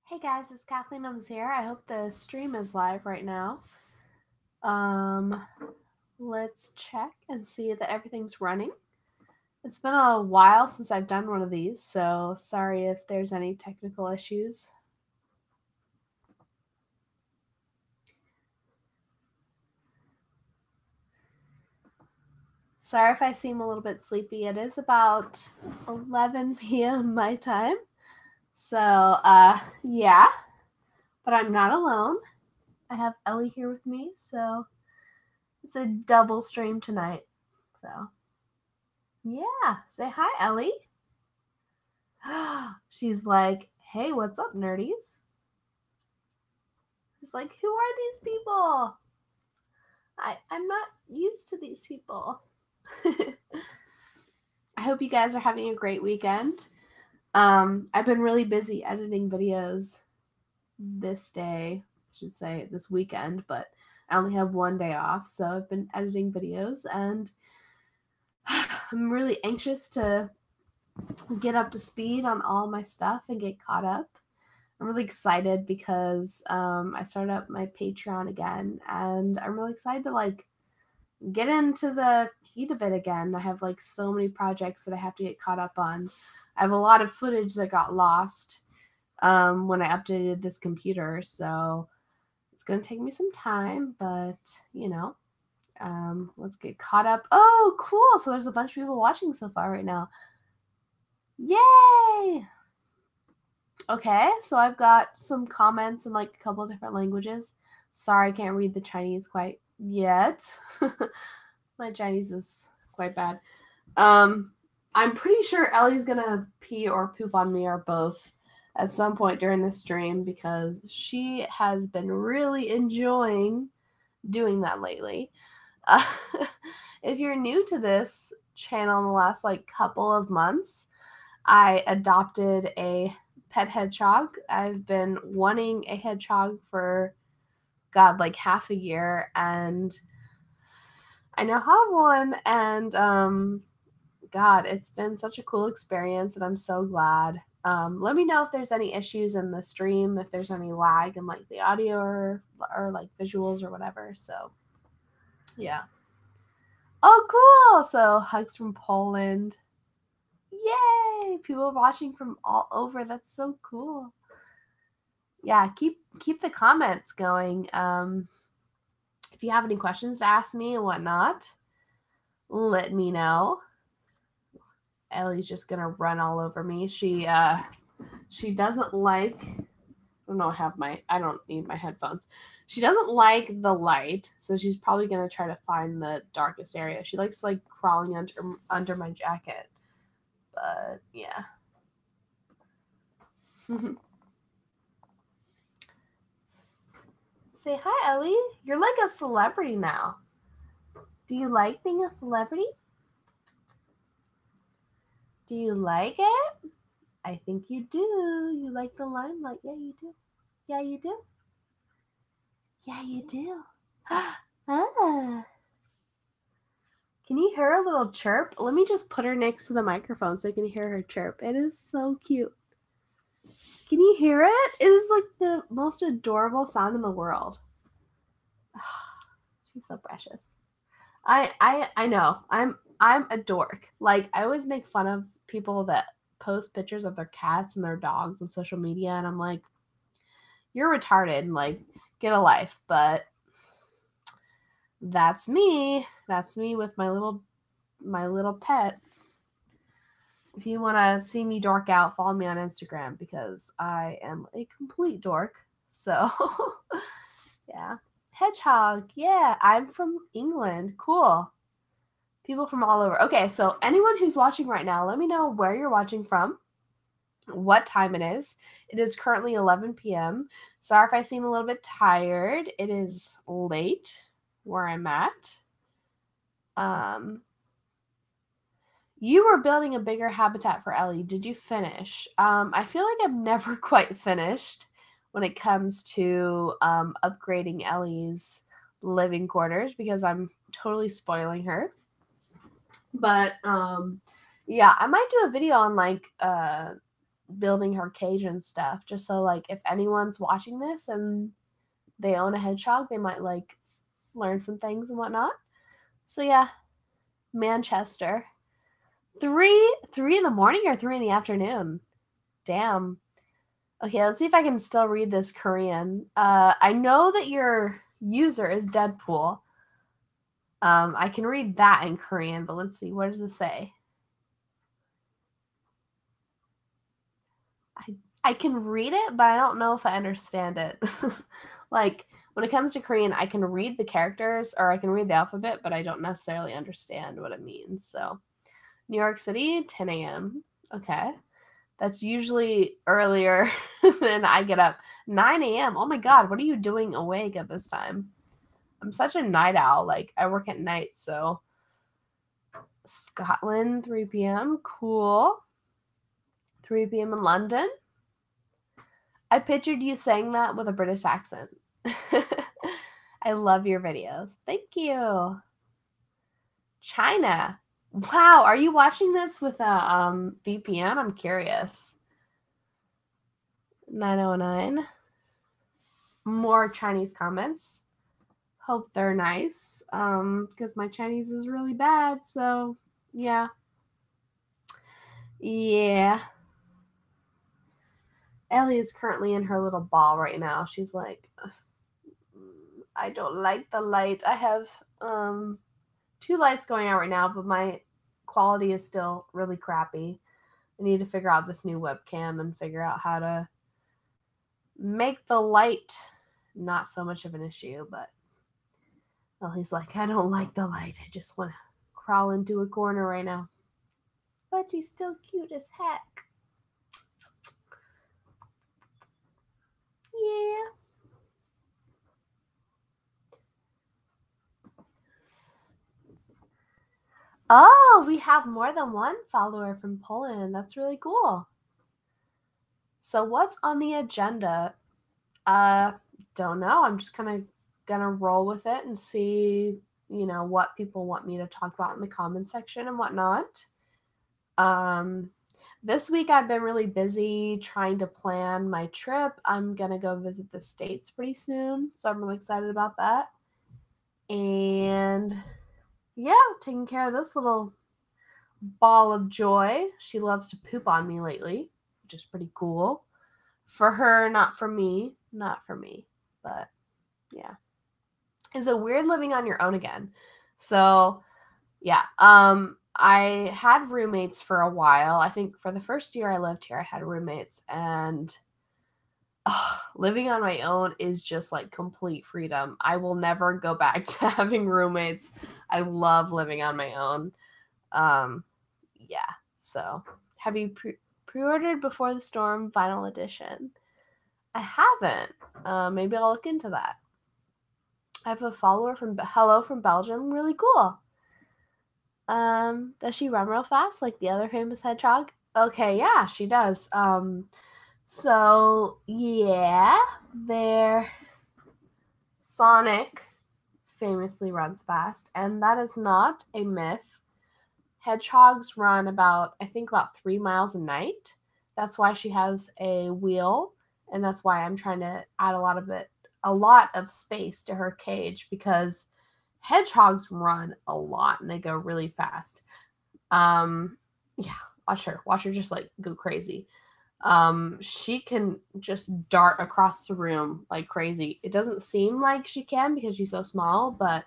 Hey guys, it's Kathleen. I'm here. I hope the stream is live right now. Let's check and see that everything's running. It's been a while since I've done one of these, so sorry if there's any technical issues. Sorry if I seem a little bit sleepy. It is about 11 p.m. my time. So, yeah, but I'm not alone. I have Ellie here with me, so it's a double stream tonight. So, yeah, say hi, Ellie. She's like, hey, what's up, nerdies? She's like, who are these people? I'm not used to these people. I hope you guys are having a great weekend. I've been really busy editing videos this day, I should say this weekend, but I only have one day off, so I've been editing videos and I'm really anxious to get up to speed on all my stuff and get caught up. I'm really excited because I started up my Patreon again, and I'm really excited to get into the heat of it again. I have so many projects that I have to get caught up on. I have a lot of footage that got lost when I updated this computer, so it's gonna take me some time, but let's get caught up. Oh, cool! So there's a bunch of people watching so far right now. Yay! Okay, so I've got some comments in a couple different languages. Sorry, I can't read the Chinese quite yet. My Chinese is quite bad. I'm pretty sure Ellie's gonna pee or poop on me or both at some point during the stream because she has been really enjoying doing that lately. Uh, if you're new to this channel in the last couple of months, I adopted a pet hedgehog. I've been wanting a hedgehog for half a year, and I now have one, and God, it's been such a cool experience, and I'm so glad. Let me know if there's any issues in the stream, if there's any lag in the audio or visuals or whatever. So yeah. Oh, cool! So hugs from Poland. Yay! People watching from all over. That's so cool. Yeah, keep the comments going. If you have any questions to ask me and whatnot, let me know. Ellie's just gonna run all over me. She doesn't like. I don't need my headphones. She doesn't like the light, so she's probably gonna try to find the darkest area. She likes crawling under my jacket. But yeah. Say hi, Ellie. You're like a celebrity now. Do you like being a celebrity? Do you like it? I think you do. You like the limelight. Yeah, you do. Yeah, you do. Yeah, you do. Ah. Can you hear a little chirp? Let me just put her next to the microphone so you can hear her chirp. It is so cute. Can you hear it? It is the most adorable sound in the world. She's so precious. I know. I'm a dork. I always make fun of people that post pictures of their cats and their dogs on social media, and I'm like, you're retarded and get a life. But that's me. That's me with my little pet. If you want to see me dork out, follow me on Instagram because I am a complete dork. So yeah. Hedgehog. Yeah, I'm from England. Cool. People from all over. Okay, so anyone who's watching right now, let me know where you're watching from, what time it is. It is currently 11 p.m. Sorry if I seem a little bit tired. It is late where I'm at. You were building a bigger habitat for Ellie. Did you finish? I feel like I'm never quite finished when it comes to upgrading Ellie's living quarters because I'm totally spoiling her. But yeah, I might do a video on building her cage and stuff, just so like if anyone's watching this and they own a hedgehog, they might like learn some things and whatnot. So yeah, Manchester. 3 in the morning or 3 in the afternoon? Damn. Okay, let's see if I can still read this Korean. I know that your user is Deadpool. I can read that in Korean, but let's see. What does it say? I can read it, but I don't know if I understand it. Like, when it comes to Korean, I can read the characters or I can read the alphabet, but I don't necessarily understand what it means. So, New York City, 10 a.m. Okay. That's usually earlier than I get up. 9 a.m. Oh my God, what are you doing awake at this time? I'm such a night owl. Like, I work at night, so. Scotland, 3 p.m. Cool. 3 p.m. in London. I pictured you saying that with a British accent. I love your videos. Thank you. China. Wow, are you watching this with a VPN? I'm curious. 909. More Chinese comments. Hope they're nice. Because my Chinese is really bad, so yeah. Yeah. Ellie is currently in her little ball right now. She's like, I don't like the light. I have 2 lights going out right now, but my quality is still really crappy. I need to figure out this new webcam and figure out how to make the light not so much of an issue, but well, he's like, I don't like the light. I just want to crawl into a corner right now. But he's still cute as heck. Yeah. Oh, we have more than one follower from Poland. That's really cool. So what's on the agenda? Don't know. I'm just kind of gonna roll with it and see, what people want me to talk about in the comment section and whatnot. This week I've been really busy trying to plan my trip. I'm gonna go visit the States pretty soon, so I'm really excited about that. And yeah, taking care of this little ball of joy. She loves to poop on me lately, which is pretty cool. For her, not for me. Not for me. But yeah. Is it weird living on your own again? So yeah. I had roommates for a while. I think for the first year I lived here, I had roommates, and living on my own is just like complete freedom. I will never go back to having roommates. I love living on my own. Yeah. So, have you pre-ordered Before the Storm Vinyl Edition? I haven't. Maybe I'll look into that. I have a follower from Belgium. Really cool. Does she run real fast like the other famous hedgehog? Okay, yeah, she does. So yeah, their Sonic famously runs fast, and that is not a myth. Hedgehogs run about 3 miles a night. That's why she has a wheel, and that's why I'm trying to add a lot of space to her cage, because hedgehogs run a lot and they go really fast. Yeah, watch her just like go crazy. She can just dart across the room like crazy. It doesn't seem like she can because she's so small, but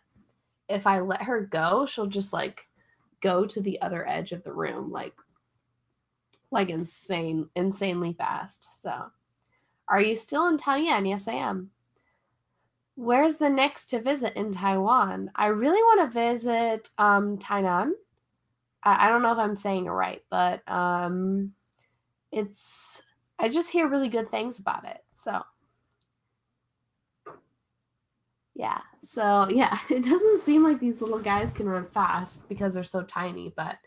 if I let her go, she'll just like go to the other edge of the room like insanely fast. So, are you still in Taiwan? Yes, I am. Where's the next to visit in Taiwan? I really want to visit Tainan. I don't know if I'm saying it right, but it's I just hear really good things about it. So yeah. So yeah, it doesn't seem like these little guys can run fast because they're so tiny, but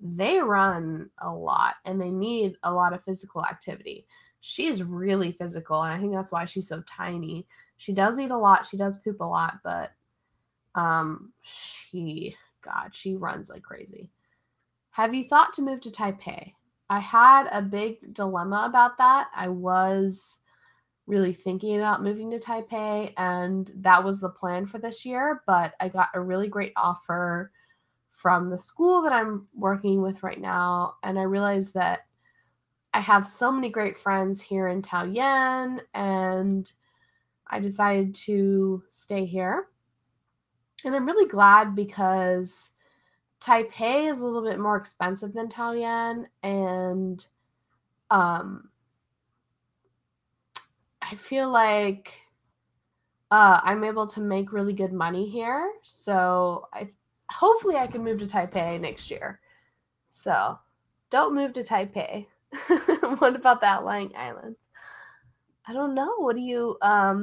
they run a lot and they need a lot of physical activity. She's really physical, and I think that's why she's so tiny. She does eat a lot, she does poop a lot, but she runs like crazy. Have you thought to move to Taipei? I had a big dilemma about that. I was really thinking about moving to Taipei, and that was the plan for this year, but I got a really great offer from the school that I'm working with right now, and I realized that I have so many great friends here in Taoyuan, and I decided to stay here. And I'm really glad because Taipei is a little bit more expensive than Taoyuan, and I feel like I'm able to make really good money here. So hopefully I can move to Taipei next year. So don't move to Taipei. What about the outlying islands? I don't know. What do you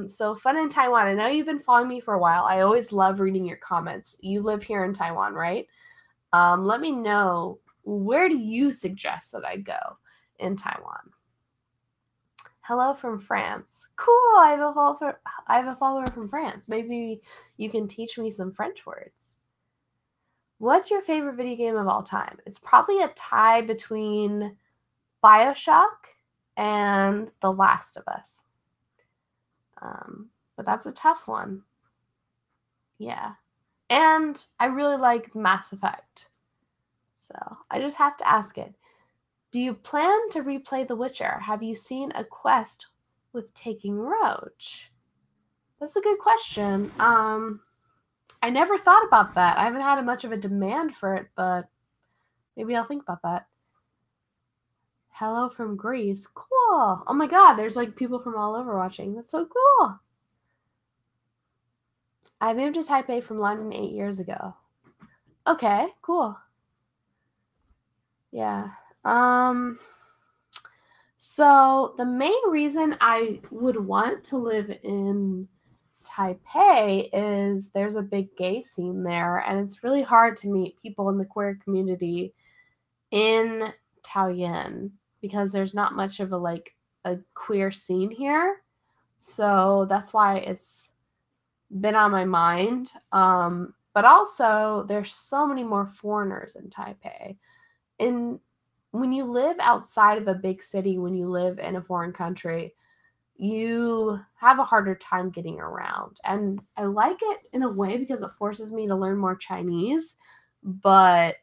so fun in Taiwan? I know you've been following me for a while. I always love reading your comments. You live here in Taiwan, right? Let me know, where do you suggest that I go in Taiwan? Hello from France. Cool. I have a follower from France. Maybe you can teach me some French words. What's your favorite video game of all time? It's probably a tie between BioShock and The Last of Us. But that's a tough one. Yeah. And I really like Mass Effect. So I just have to ask it. Do you plan to replay The Witcher? Have you seen a quest with taking Roach? That's a good question. I never thought about that. I haven't had much of a demand for it, but maybe I'll think about that. Hello from Greece. Cool. Oh my god, there's like people from all over watching. That's so cool. I moved to Taipei from London 8 years ago. Okay, cool. Yeah. So the main reason I would want to live in Taipei is there's a big gay scene there, and it's really hard to meet people in the queer community in Taoyuan because there's not much of a queer scene here. So that's why it's been on my mind. But also there's so many more foreigners in Taipei. When you live outside of a big city, when you live in a foreign country, you have a harder time getting around. And I like it in a way because it forces me to learn more Chinese, but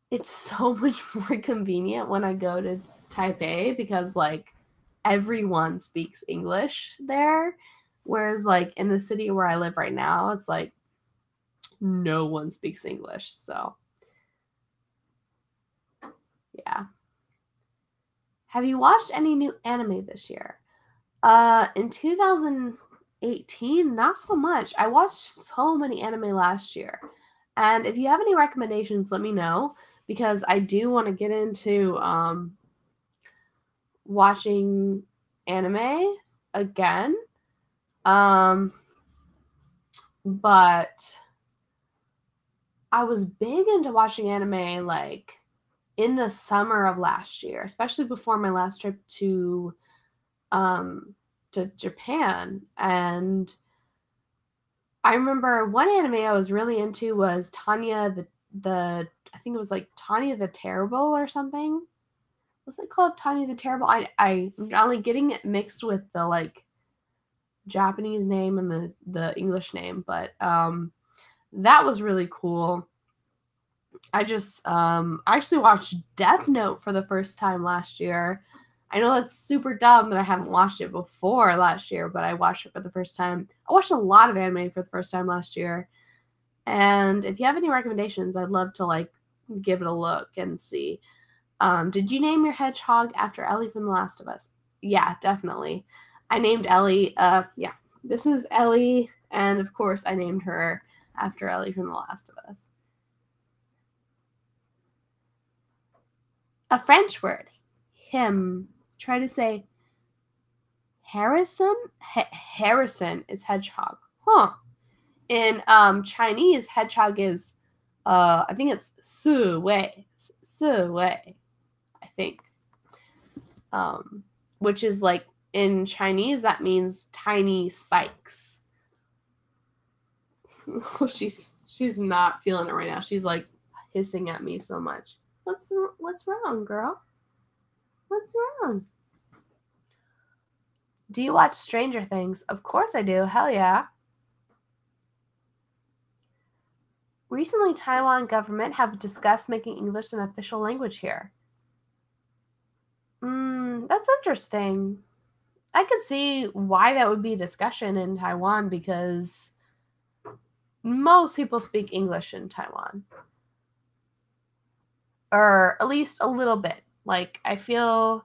it's so much more convenient when I go to Taipei because like everyone speaks English there. Whereas like in the city where I live right now, it's like no one speaks English. So yeah. Have you watched any new anime this year? In 2018, not so much. I watched so many anime last year. And if you have any recommendations, let me know because I do want to get into watching anime again. But I was big into watching anime like in the summer of last year, especially before my last trip to Japan. And I remember one anime I was really into was Tanya the I think it was like Tanya the Terrible or something. Was it called Tanya the Terrible? I'm only getting it mixed with the like Japanese name and the English name, but that was really cool. I actually watched Death Note for the first time last year. I know that's super dumb that I haven't watched it before last year, but I watched it for the first time. I watched a lot of anime for the first time last year. And if you have any recommendations, I'd love to like give it a look and see. Did you name your hedgehog after Ellie from The Last of Us? Yeah, definitely. I named Ellie, yeah, this is Ellie, and of course I named her after Ellie from The Last of Us. A French word. Him. Try to say Harrison? Harrison is hedgehog. Huh. In Chinese, hedgehog is I think it's Su Wei. Su Wei. I think. Which is like in Chinese that means tiny spikes. she's not feeling it right now. She's like hissing at me so much. What's wrong, girl? What's wrong? Do you watch Stranger Things? Of course I do. Hell yeah. Recently, Taiwan government have discussed making English an official language here. That's interesting. I could see why that would be a discussion in Taiwan because most people speak English in Taiwan. Or at least a little bit. Like, I feel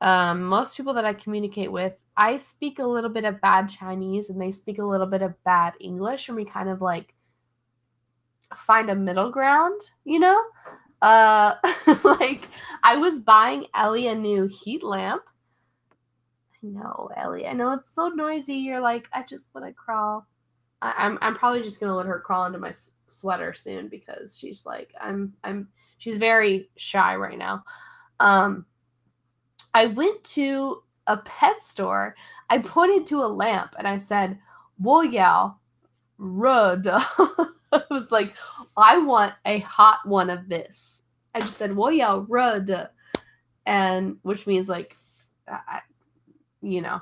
most people that I communicate with, I speak a little bit of bad Chinese and they speak a little bit of bad English, and we kind of like find a middle ground, you know? Like, I was buying Ellie a new heat lamp. I know, Ellie. I know it's so noisy. You're like, I just want to crawl. I'm probably just gonna let her crawl into my sweater soon because she's like, she's very shy right now. I went to a pet store. I pointed to a lamp and I said, 我要热的. I was like, I want a hot one of this. I just said, 我要热的, and which means like, you know,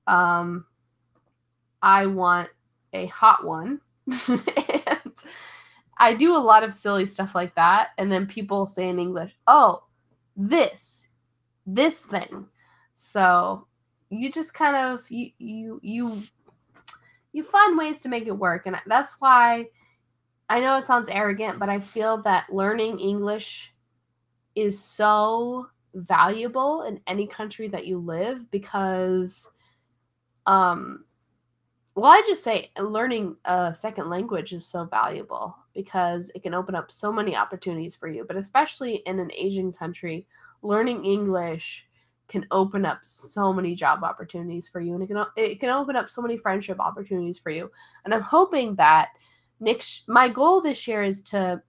I want a hot one. And I do a lot of silly stuff like that. And then people say in English, oh, this thing. So you just kind of, you find ways to make it work. And that's why I know it sounds arrogant, but I feel that learning English is so valuable in any country that you live because, well, I just say learning a second language is so valuable because it can open up so many opportunities for you. But especially in an Asian country, learning English can open up so many job opportunities for you, and it can open up so many friendship opportunities for you. And I'm hoping that my goal this year is to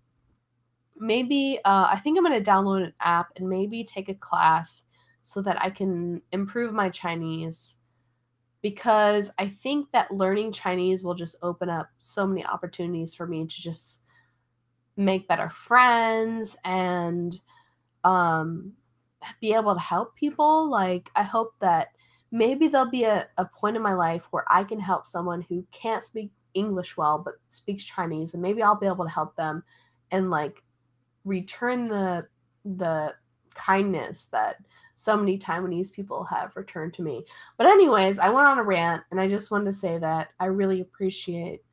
maybe I think I'm going to download an app and maybe take a class so that I can improve my Chinese, because I think that learning Chinese will just open up so many opportunities for me to just make better friends and be able to help people. Like, I hope that maybe there'll be a point in my life where I can help someone who can't speak English well but speaks Chinese, and maybe I'll be able to help them and like return the kindness that so many Taiwanese people have returned to me. But anyways, I went on a rant, and I just wanted to say that I really appreciate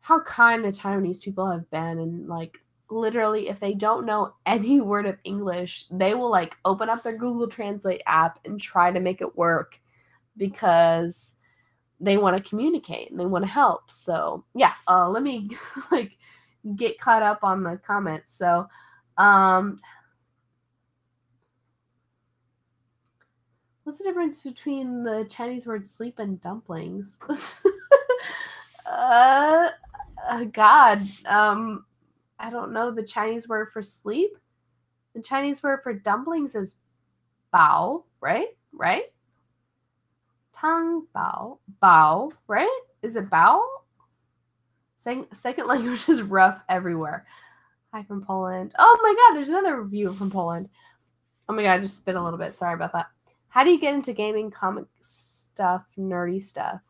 how kind the Taiwanese people have been. And like, literally, if they don't know any word of English, they will like open up their Google Translate app and try to make it work because they want to communicate and they want to help. So yeah, let me like get caught up on the comments. So what's the difference between the Chinese word sleep and dumplings? God, I don't know the Chinese word for sleep. The Chinese word for dumplings is bao, right? Right? Tang bao, bao, right? Is it bao? Second language is rough everywhere. Hi from Poland. Oh my God, there's another review from Poland. Oh my God, I just spit a little bit. Sorry about that. How do you get into gaming, comic stuff, nerdy stuff?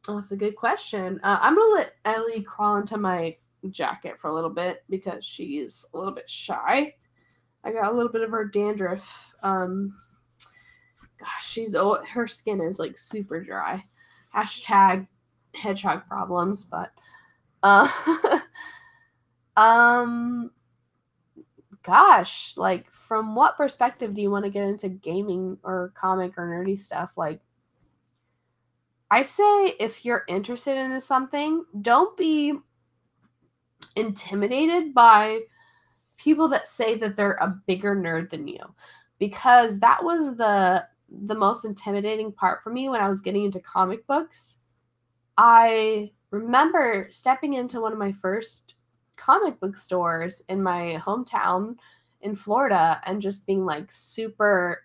That's a good question. I'm going to let Ellie crawl into my jacket for a little bit because she's a little bit shy. I got a little bit of her dandruff. Gosh, her skin is like super dry. Hashtag hedgehog problems, but gosh, like, from what perspective do you want to get into gaming or comic or nerdy stuff? Like, I say if you're interested in something, don't be intimidated by people that say that they're a bigger nerd than you, because that was the most intimidating part for me when I was getting into comic books. I remember stepping into one of my first comic book stores in my hometown in Florida and just being like super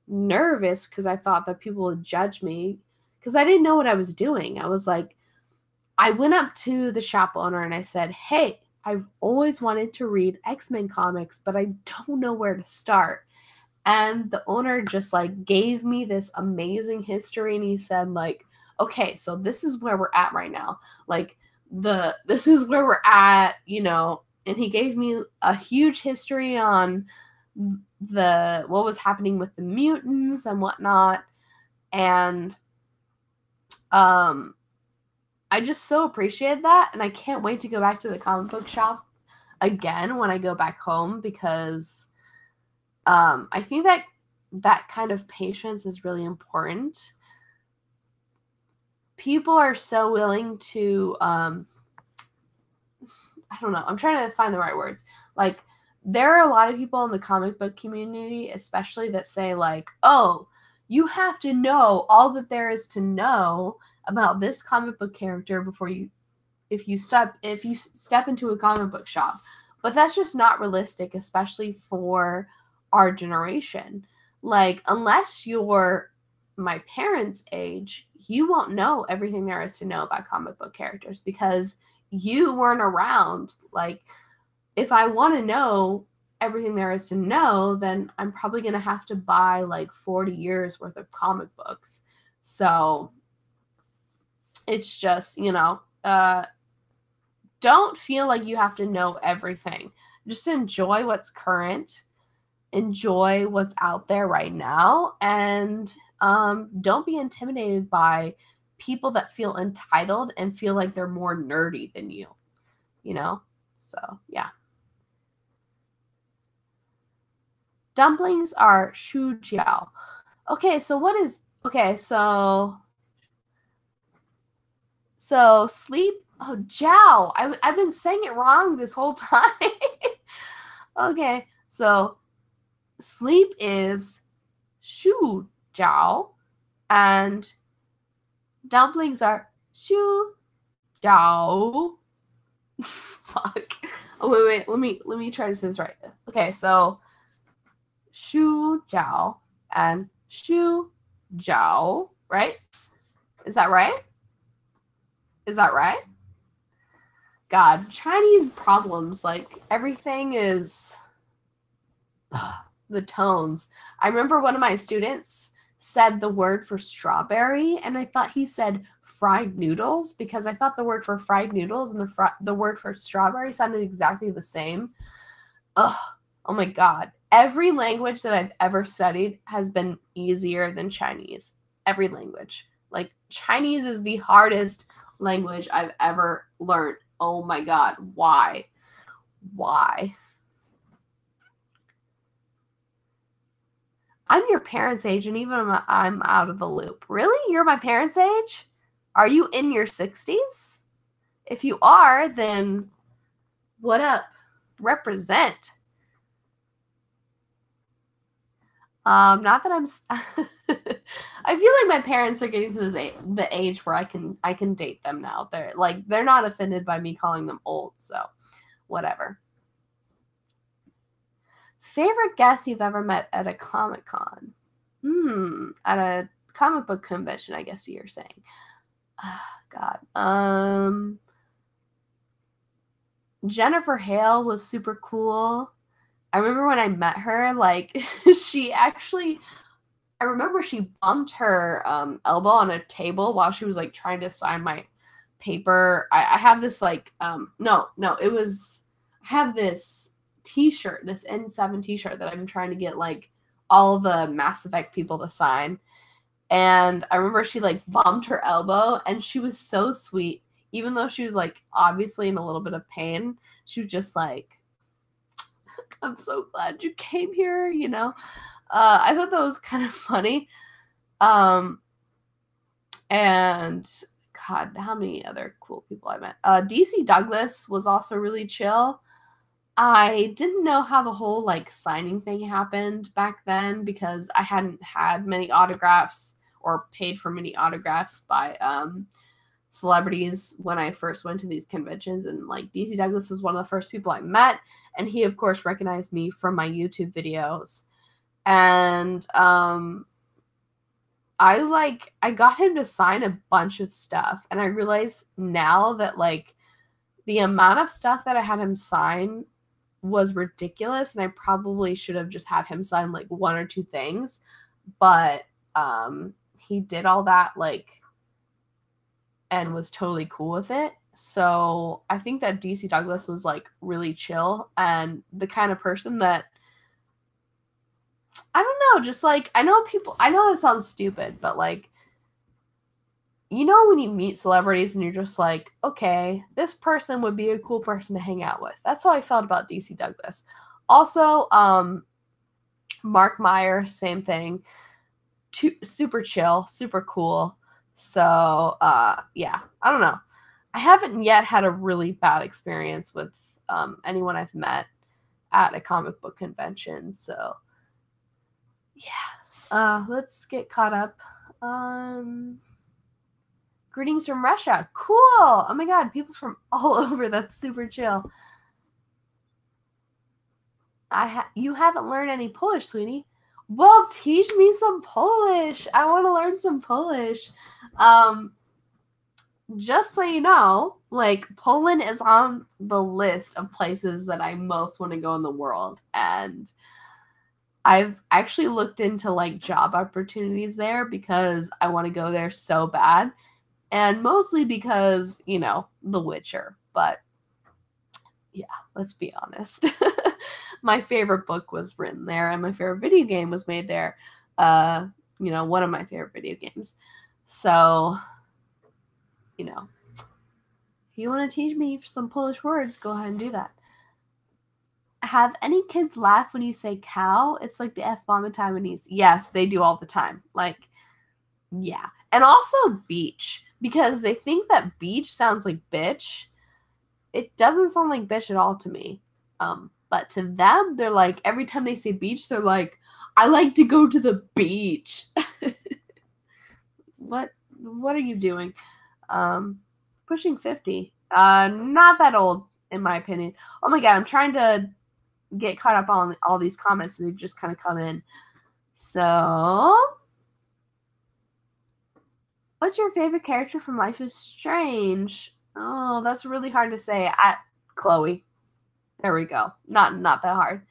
nervous because I thought that people would judge me because I didn't know what I was doing. I was like, I went up to the shop owner and I said, hey, I've always wanted to read X-Men comics, but I don't know where to start. And the owner just like gave me this amazing history, and he said like, okay, so this is where we're at right now. Like this is where we're at, you know, and he gave me a huge history on what was happening with the mutants and whatnot. And I just so appreciated that, and I can't wait to go back to the comic book shop again when I go back home, because I think that kind of patience is really important. People are so willing to I don't know, I'm trying to find the right words. Like, there are a lot of people in the comic book community, especially, that say like, oh, you have to know all that there is to know about this comic book character before you if you step into a comic book shop. But that's just not realistic, especially for our generation. Like, unless you're my parents' age, you won't know everything there is to know about comic book characters because you weren't around. Like, if I want to know everything there is to know, then I'm probably going to have to buy like 40 years worth of comic books. So it's just, don't feel like you have to know everything. Just enjoy what's current, enjoy what's out there right now, and don't be intimidated by people that feel entitled and feel like they're more nerdy than you, So, yeah. Dumplings are shu jiao. Okay, so what is... Okay, so sleep... Oh, jiao. I've been saying it wrong this whole time. Okay, so sleep is shu jiao, and dumplings are shu jiao. Fuck. Oh, wait. Let me try to say this right. Okay, so shu jiao and shu jiao, right? Is that right? Is that right? God, Chinese problems. Like, everything is the tones. I remember one of my students said the word for strawberry, and I thought he said fried noodles, because I thought the word for fried noodles and the word for strawberry sounded exactly the same. Ugh. Oh my God. Every language that I've ever studied has been easier than Chinese. Every language. Like, Chinese is the hardest language I've ever learned. Oh my God. Why? Why? I'm your parents' age, and even I'm out of the loop. Really? You're my parents' age? Are you in your 60s? If you are, then what up? Represent. Not that I'm... I feel like my parents are getting to the age where I can date them now. They're not offended by me calling them old, so whatever. Favorite guest you've ever met at a Comic-Con? At a comic book convention, I guess you're saying. God. Jennifer Hale was super cool. I remember when I met her, like, I remember she bumped her elbow on a table while she was, like, trying to sign my paper. I have this, like, I have this t-shirt, this N7 t-shirt that I'm trying to get, like, all the Mass Effect people to sign. And I remember she, like, bumped her elbow, and she was so sweet. Even though she was, like, obviously in a little bit of pain, she was just like, I'm so glad you came here, I thought that was kind of funny. And God, how many other cool people I met? DC Douglas was also really chill. I didn't know how the whole, like, signing thing happened back then, because I hadn't had many autographs or paid for many autographs by celebrities when I first went to these conventions. And, like, DC Douglas was one of the first people I met, and he of course recognized me from my YouTube videos. And I got him to sign a bunch of stuff, and I realize now that, like, the amount of stuff that I had him sign was ridiculous, and I probably should have just had him sign like 1 or 2 things, but he did all that and was totally cool with it. So I think that DC Douglas was like really chill and the kind of person that, I don't know, just like, I know that sounds stupid, but like, you know, when you meet celebrities and you're just like, okay, this person would be a cool person to hang out with. That's how I felt about DC Douglas. Also, Mark Meyer, same thing. Super chill, super cool. So, yeah, I don't know. I haven't yet had a really bad experience with anyone I've met at a comic book convention. So, yeah. Let's get caught up. Greetings from Russia. Cool. Oh my god, people from all over. That's super chill. You haven't learned any Polish, sweetie. Well, teach me some Polish. I want to learn some Polish. Just so you know, like, Poland is on the list of places that I most want to go in the world. And I've actually looked into like job opportunities there because I want to go there so bad. And mostly because, you know, The Witcher. But yeah, let's be honest. My favorite book was written there, and my favorite video game was made there. You know, one of my favorite video games. So, you know, if you want to teach me some Polish words, go ahead and do that. Have any kids laugh when you say cow? It's like the F-bomb in Taiwanese. Yes, they do all the time. Like, yeah. And also beach, because they think that beach sounds like bitch. It doesn't sound like bitch at all to me. But to them, they're like, every time they say beach, they're like, I like to go to the beach. What are you doing? Pushing 50. Not that old, in my opinion. Oh my god, I'm trying to get caught up on all these comments, and they've just kind of come in. So, what's your favorite character from Life is Strange? Oh, that's really hard to say. Chloe. There we go. Not that hard.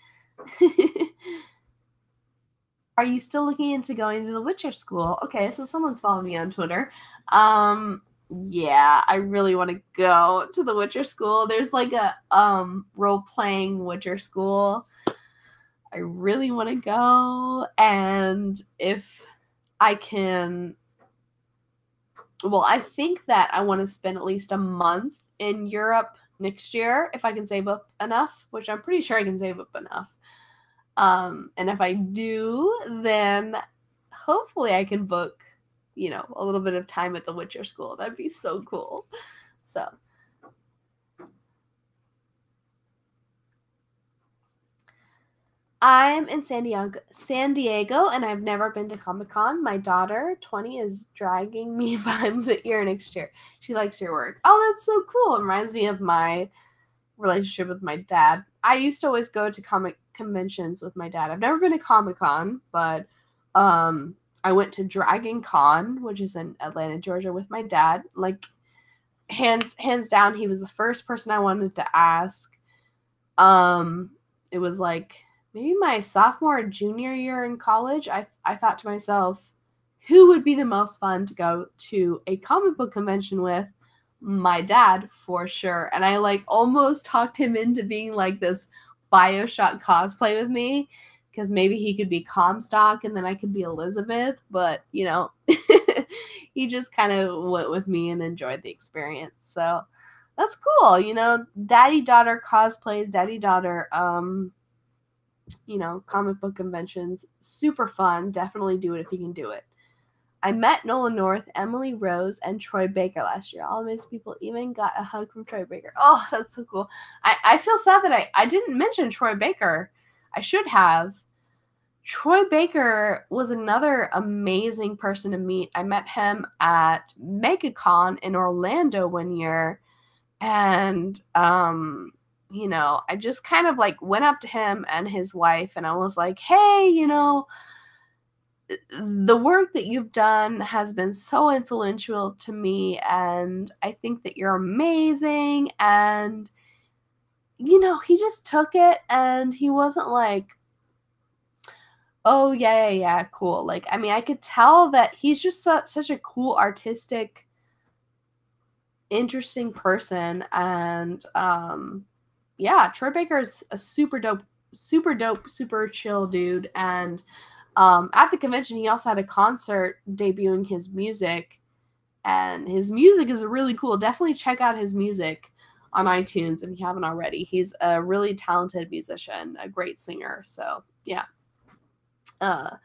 Are you still looking into going to the Witcher school? Okay, so someone's following me on Twitter. Yeah, I really want to go to the Witcher school. There's like a role-playing Witcher school. I really want to go, and if I can, well, I think that I want to spend at least a month in Europe next year if I can save up enough, which I'm pretty sure I can save up enough. And if I do, then hopefully I can book, you know, a little bit of time at the Witcher school. That'd be so cool. So, I'm in San Diego, and I've never been to Comic-Con. My daughter, 20, is dragging me by the ear next year. She likes your work. Oh, that's so cool. It reminds me of my relationship with my dad. I used to always go to comic conventions with my dad. I've never been to Comic-Con, but I went to Dragon Con, which is in Atlanta, Georgia, with my dad. Like, hands down, he was the first person I wanted to ask. It was like maybe my sophomore or junior year in college. I thought to myself, who would be the most fun to go to a comic book convention with? My dad, for sure. And I like almost talked him into being like this BioShock cosplay with me, because maybe he could be Comstock and then I could be Elizabeth. But, you know, he just kind of went with me and enjoyed the experience. So that's cool. You know, daddy-daughter cosplays, daddy-daughter, you know, comic book conventions. Super fun. Definitely do it if you can do it. I met Nolan North, Emily Rose, and Troy Baker last year. All these people even got a hug from Troy Baker. Oh, that's so cool. I feel sad that I didn't mention Troy Baker. I should have. Troy Baker was another amazing person to meet. I met him at MegaCon in Orlando one year. And, you know, I just kind of like went up to him and his wife, and I was like, hey, you know, the work that you've done has been so influential to me, and I think that you're amazing. And he just took it, and he wasn't like, oh yeah, cool. Like, I mean, I could tell that he's just such a cool, artistic, interesting person. And yeah, Troy Baker's a super chill dude. And at the convention, he also had a concert debuting his music, and his music is really cool. Definitely check out his music on iTunes if you haven't already. He's a really talented musician, a great singer. So yeah. Uh,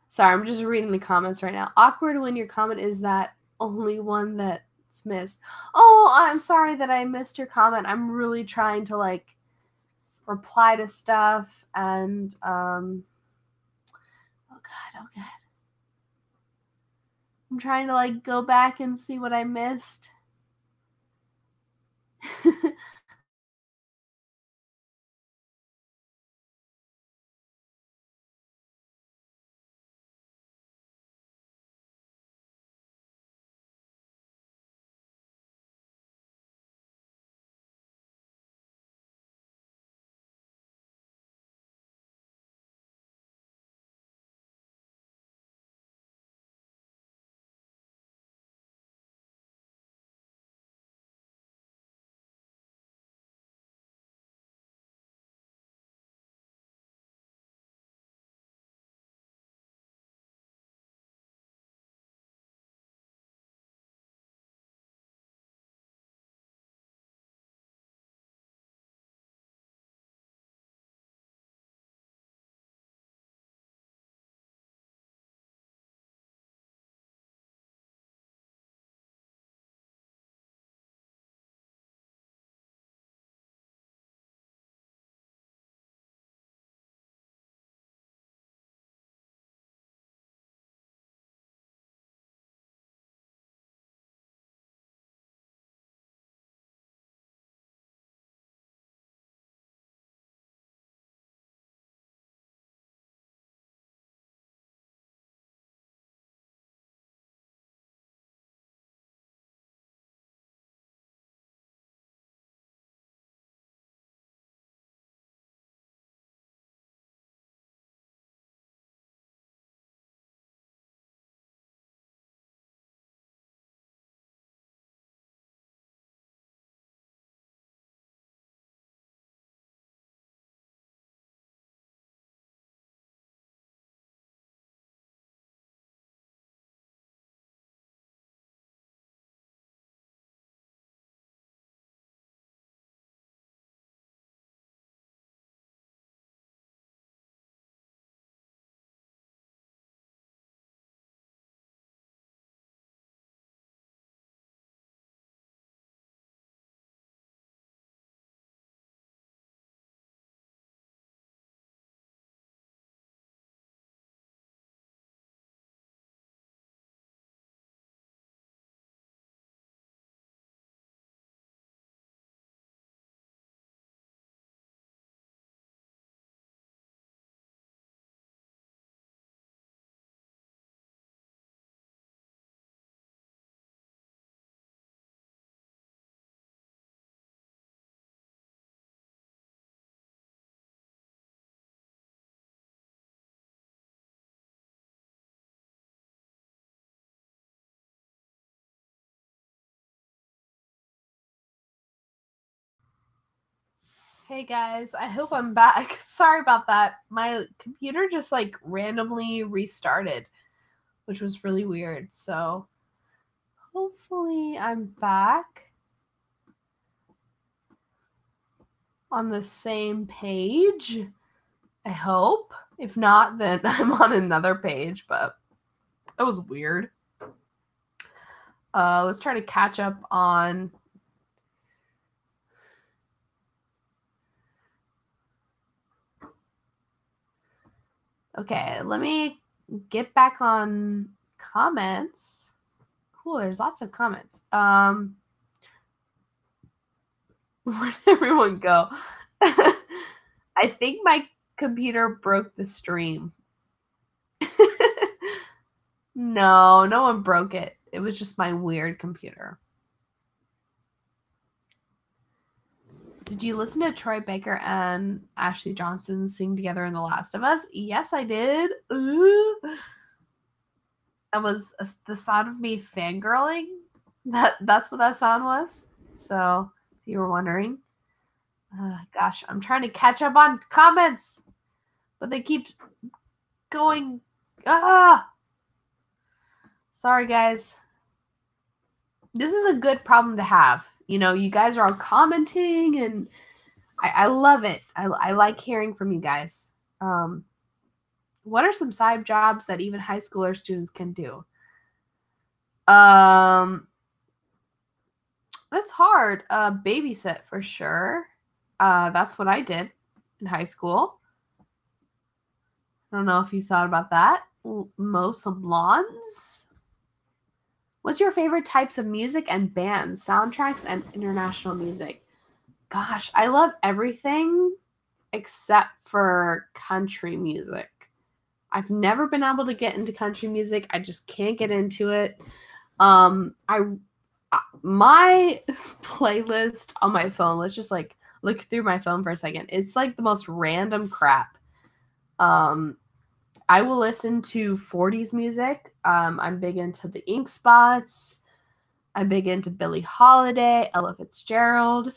Sorry, I'm just reading the comments right now. Awkward when your comment is that only one that's missed. Oh, I'm sorry that I missed your comment. I'm really trying to like reply to stuff, and oh god, oh god. I'm trying to like go back and see what I missed. Hey guys, I hope I'm back. Sorry about that. My computer just like randomly restarted, which was really weird. So hopefully I'm back on the same page. I hope. If not, then I'm on another page, but that was weird. Let's try to catch up on. Okay, let me get back on comments. Cool, there's lots of comments. Where'd everyone go? I think my computer broke the stream. No, no one broke it. It was just my weird computer. Did you listen to Troy Baker and Ashley Johnson sing together in The Last of Us? Yes, I did. Ooh. That was the sound of me fangirling. That's what that sound was. So, if you were wondering. Gosh, I'm trying to catch up on comments, but they keep going. Sorry, guys. This is a good problem to have. You know, you guys are all commenting, and I love it. I like hearing from you guys. What are some side jobs that even high schooler students can do? That's hard. Babysit for sure. That's what I did in high school. I don't know if you thought about that. Mow some lawns. What's your favorite types of music and bands, soundtracks, and international music? Gosh, I love everything except for country music. I've never been able to get into country music. I just can't get into it. My playlist on my phone, let's just like look through my phone for a second. It's like the most random crap. I will listen to 40s music. I'm big into the Ink Spots. I'm big into Billie Holiday, Ella Fitzgerald,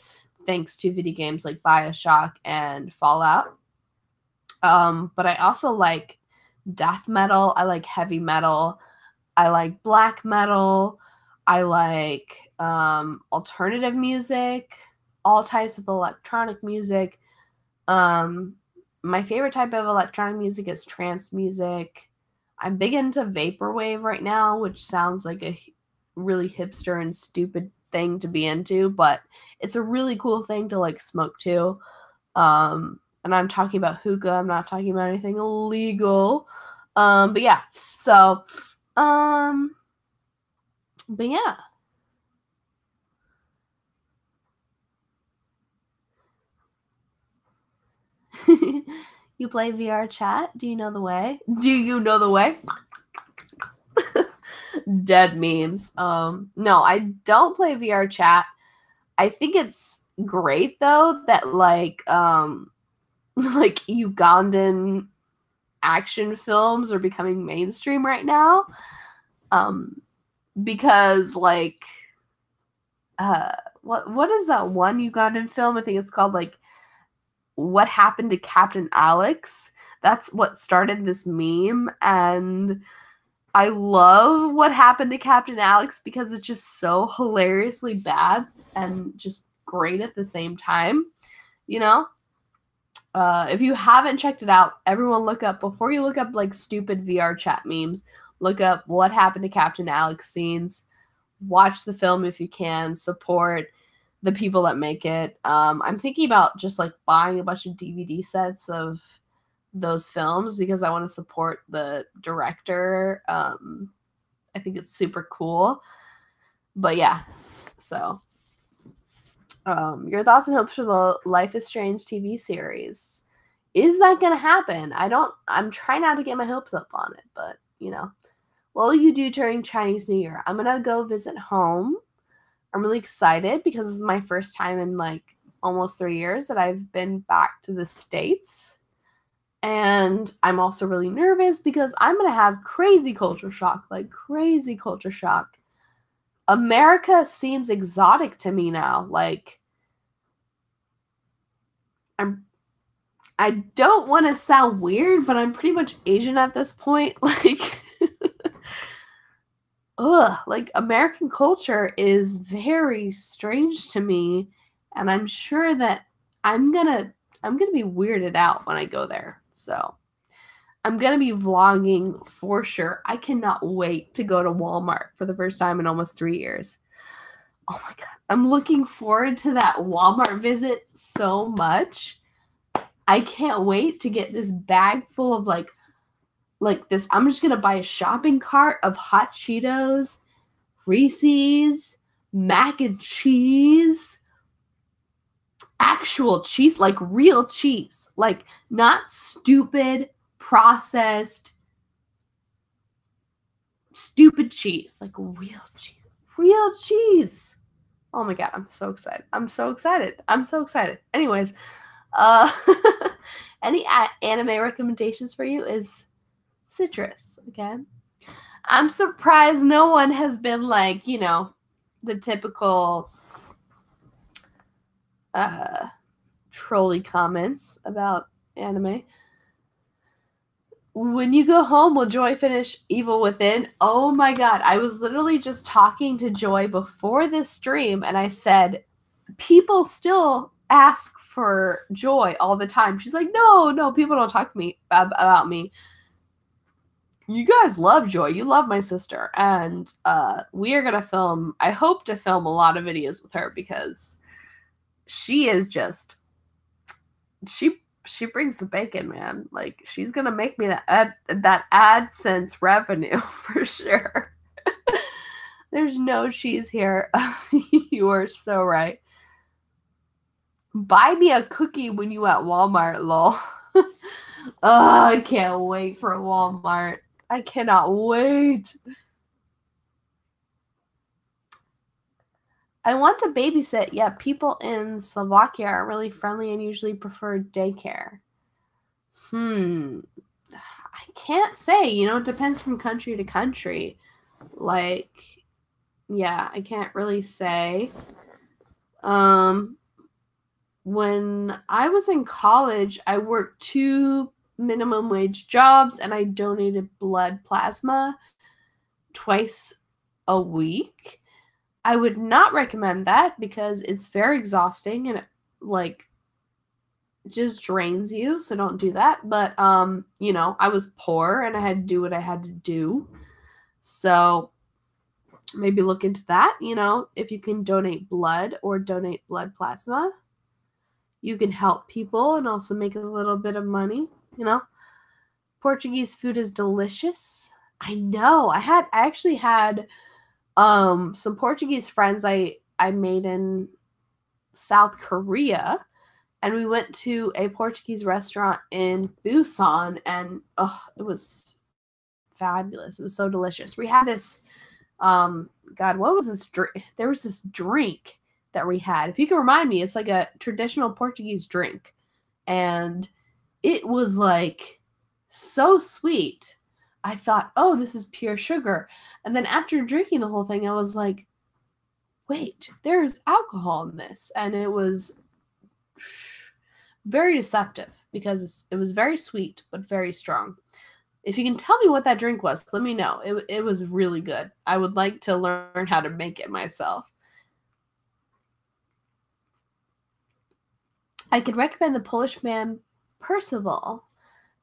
thanks to video games like BioShock and Fallout. But I also like death metal. I like heavy metal. I like black metal. I like alternative music, all types of electronic music. My favorite type of electronic music is trance music. I'm big into vaporwave right now, which sounds like a really hipster and stupid thing to be into, but it's a really cool thing to like smoke to. And I'm talking about hookah. I'm not talking about anything illegal. But yeah. So, but yeah. You play VR chat? Do you know the way? Do you know the way? Dead memes. No, I don't play VR chat. I think it's great though that like like Ugandan action films are becoming mainstream right now. Because like what is that one Ugandan film? I think it's called like What Happened to Captain Alex. That's what started this meme, and I love What Happened to Captain Alex because it's just so hilariously bad and just great at the same time, you know? If you haven't checked it out, everyone look up, before you look up like stupid VR chat memes, look up What Happened to Captain Alex scenes. Watch the film if you can, support the people that make it. I'm thinking about just like buying a bunch of DVD sets of those films because I want to support the director. I think it's super cool. But yeah, so your thoughts and hopes for the Life is Strange TV series. Is that gonna happen? I'm trying not to get my hopes up on it, but you know. What will you do during Chinese New Year? I'm gonna go visit home. I'm really excited because this is my first time in like almost 3 years that I've been back to the States. And I'm also really nervous because I'm going to have crazy culture shock, like crazy culture shock. America seems exotic to me now. Like I don't want to sound weird, but I'm pretty much Asian at this point. Like like American culture is very strange to me, and I'm sure that I'm gonna be weirded out when I go there. So I'm gonna be vlogging for sure. I cannot wait to go to Walmart for the first time in almost 3 years. Oh my god, I'm looking forward to that Walmart visit so much. I can't wait to get this bag full of like this. I'm just gonna buy a shopping cart of hot Cheetos, Reese's, mac and cheese, actual cheese, like real cheese, like not stupid, processed, stupid cheese, like real cheese. Real cheese. Oh my god, I'm so excited. I'm so excited. I'm so excited. Anyways, uh any anime recommendations for you is citrus, okay? I'm surprised no one has been like, you know, the typical trolley comments about anime. When you go home, will Joy finish Evil Within? Oh my god, I was literally just talking to Joy before this stream, and I said, people still ask for Joy all the time. She's like, no, people don't talk to me about me. You guys love Joy. You love my sister. And we are going to film, I hope to film a lot of videos with her because she is just, she brings the bacon, man. Like, she's going to make me that AdSense revenue for sure. There's no cheese here. You are so right. Buy me a cookie when you at Walmart, lol. Oh, I can't wait for Walmart. I cannot wait. I want to babysit, yet people in Slovakia are really friendly and usually prefer daycare. I can't say, you know, it depends from country to country. Like, yeah, I can't really say. When I was in college, I worked 2 minimum wage jobs and I donated blood plasma twice a week. I would not recommend that because it's very exhausting and it, like, just drains you, so don't do that. But you know, I was poor and I had to do what I had to do. So maybe look into that, you know, if you can donate blood or donate blood plasma. You can help people and also make a little bit of money, you know. Portuguese food is delicious. I know. I actually had some Portuguese friends I made in South Korea, and we went to a Portuguese restaurant in Busan, and it was fabulous. It was so delicious. We had this God, what was this drink? There was this drink that we had. If you can remind me, it's like a traditional Portuguese drink. And it was like so sweet. I thought, oh, this is pure sugar. And then after drinking the whole thing, I was like, wait, there's alcohol in this. And it was very deceptive because it was very sweet, but very strong. If you can tell me what that drink was, let me know. It was really good. I would like to learn how to make it myself. I could recommend the Polish band Percival.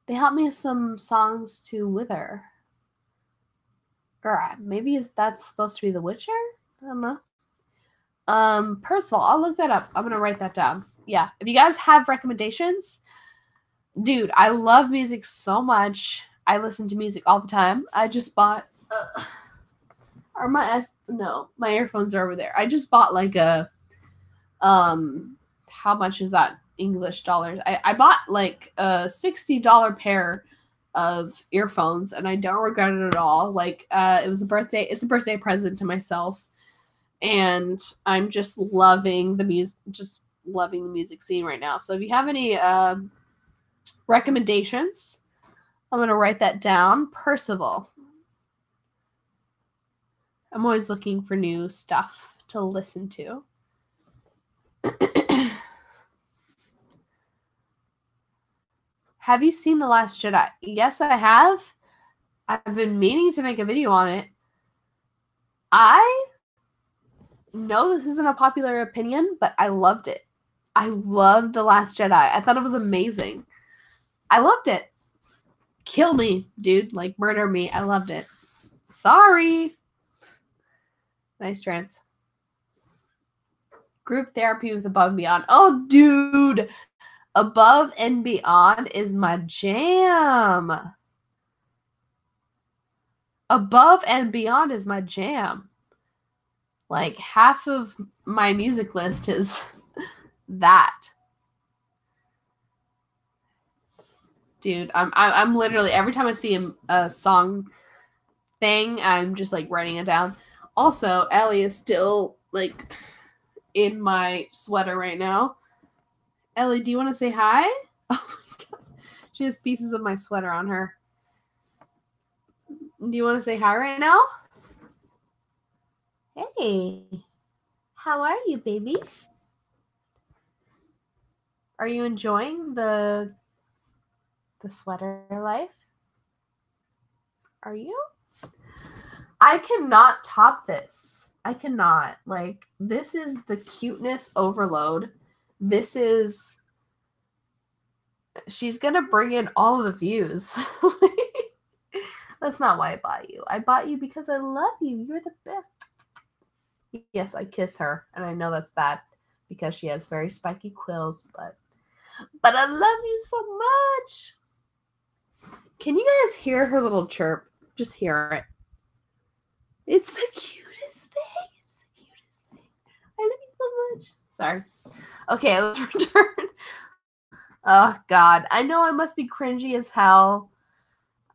They helped me with some songs to Wither. Or maybe that's supposed to be The Witcher? I don't know. Percival, I'll look that up. I'm gonna write that down. Yeah. If you guys have recommendations, dude, I love music so much. I listen to music all the time. I just bought my earphones are over there. I just bought like a how much is that English dollars? I bought like a $60 pair of earphones and I don't regret it at all. Like it's a birthday present to myself, and I'm just loving the music scene right now. So if you have any recommendations, I'm going to write that down. Percival. I'm always looking for new stuff to listen to. Have you seen The Last Jedi? Yes, I have. I've been meaning to make a video on it. I know this isn't a popular opinion, but I loved it. I loved The Last Jedi. I thought it was amazing. I loved it. Kill me, dude. Like, murder me. I loved it. Sorry. Nice trance. Group therapy with Above and Beyond. Oh, dude. Above and Beyond is my jam. Above and Beyond is my jam. Like, half of my music list is that. Dude, I'm literally, every time I see a song thing, I'm just like writing it down. Also, Ellie is still like in my sweater right now. Ellie, do you want to say hi? Oh my god. She has pieces of my sweater on her. Do you want to say hi right now? Hey. How are you, baby? Are you enjoying the sweater life? Are you? I cannot top this. I cannot. Like, this is the cuteness overload. This is... She's gonna bring in all of the views. That's not why I bought you. I bought you because I love you. You're the best. Yes, I kiss her, and I know that's bad because she has very spiky quills, but I love you so much. Can you guys hear her little chirp? Just hear it. It's the cutest thing. It's the cutest thing. I love you so much. Sorry. Okay, let's return. Oh god, I know I must be cringy as hell.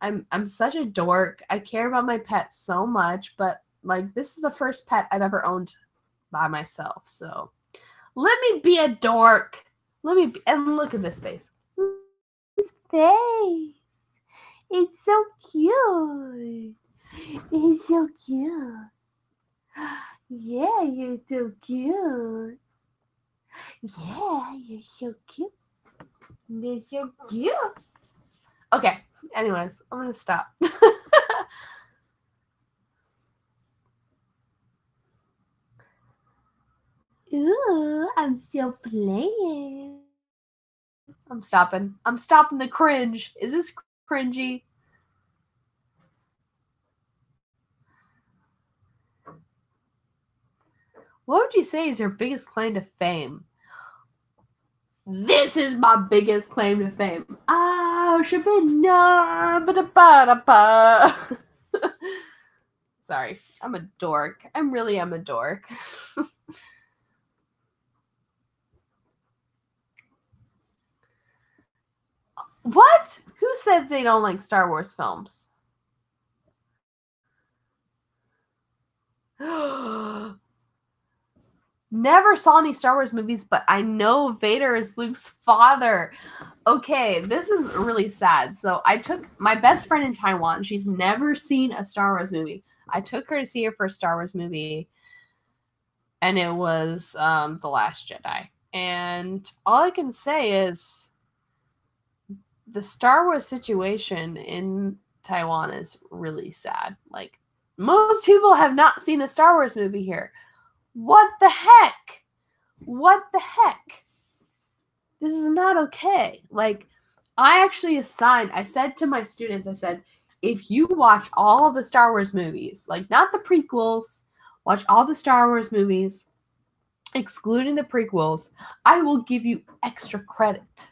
I'm such a dork. I care about my pet so much, but like this is the first pet I've ever owned by myself. So let me be a dork. And look at this face. This face. It's so cute. It's so cute. Yeah, you're so cute. Yeah, you're so cute. You're so cute. Okay, anyways, I'm gonna stop. Ooh, I'm still playing. I'm stopping. I'm stopping the cringe. Is this cringy? What would you say is your biggest claim to fame? This is my biggest claim to fame. Oh, sorry, I'm a dork. I really am a dork. What? Who says they don't like Star Wars films? Never saw any Star Wars movies, but I know Vader is Luke's father. Okay, this is really sad. So I took my best friend in Taiwan. She's never seen a Star Wars movie. I took her to see her first Star Wars movie, and it was The Last Jedi. And all I can say is the Star Wars situation in Taiwan is really sad. Like, most people have not seen a Star Wars movie here. What the heck? What the heck? This is not okay. Like, I said to my students, I said, if you watch all the Star Wars movies, like not the prequels, watch all the Star Wars movies, excluding the prequels, I will give you extra credit.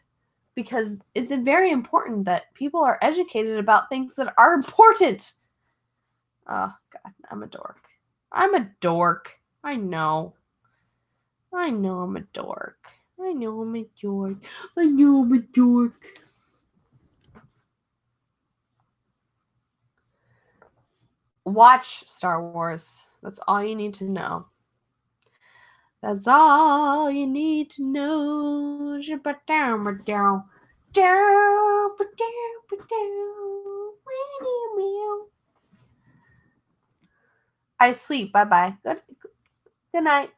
Because it's very important that people are educated about things that are important. Oh, God, I'm a dork. I'm a dork. I know I'm a dork. I know I'm a dork. I know I'm a dork. Watch Star Wars. That's all you need to know. That's all you need to know. I sleep. Bye-bye. Good night.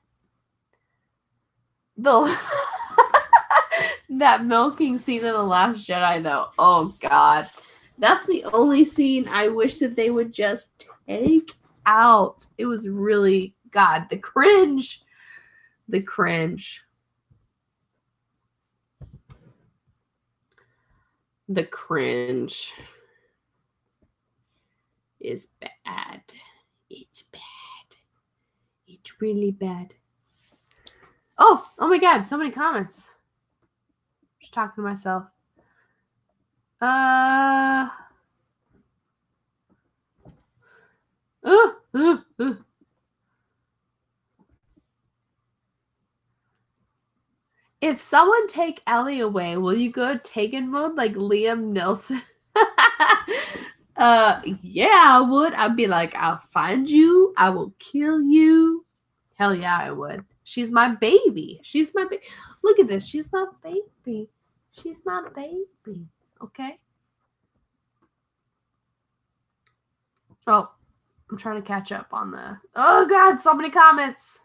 That milking scene in The Last Jedi, though. Oh, God. That's the only scene I wish that they would just take out. It was really, God, the cringe. The cringe. The cringe is bad. It's bad. It's really bad. Oh my God, so many comments. Just talking to myself. If someone take Ellie away, will you go Taken mode like Liam Neeson? Yeah, I would. I'd be like, I'll find you. I will kill you. Hell yeah, I would. She's my baby. She's my baby. Look at this. She's my baby. She's my baby. Okay? Oh, I'm trying to catch up on the... Oh, God, so many comments.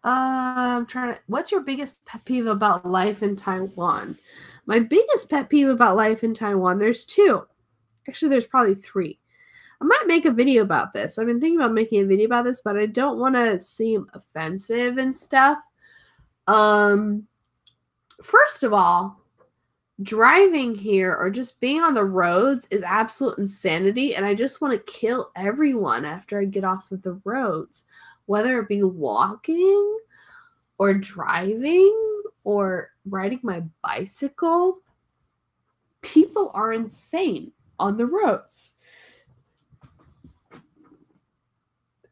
I'm trying to... What's your biggest pet peeve about life in Taiwan? My biggest pet peeve about life in Taiwan, there's two. Actually, there's probably three. I might make a video about this. I've been thinking about making a video about this, but I don't want to seem offensive and stuff. First of all, driving here or just being on the roads is absolute insanity, and I just want to kill everyone after I get off of the roads, whether it be walking or driving or riding my bicycle. People are insane on the roads.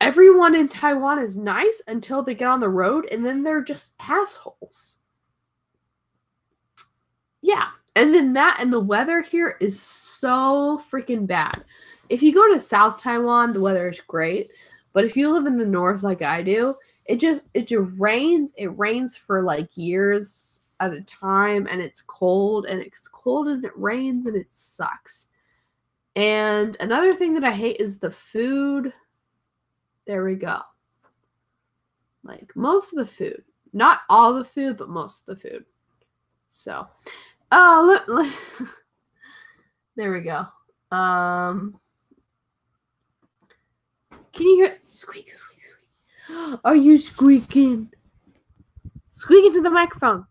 Everyone in Taiwan is nice until they get on the road, and then they're just assholes. Yeah. And then that and the weather here is so freaking bad. If you go to South Taiwan, the weather is great. But if you live in the north like I do, it just rains. It rains for like years at a time, and it's cold and it rains and it sucks. And another thing that I hate is the food. There we go. Like most of the food. Not all the food, but most of the food. So, there we go. Can you hear it? Squeak, squeak, squeak. Are you squeaking? Squeak into the microphone.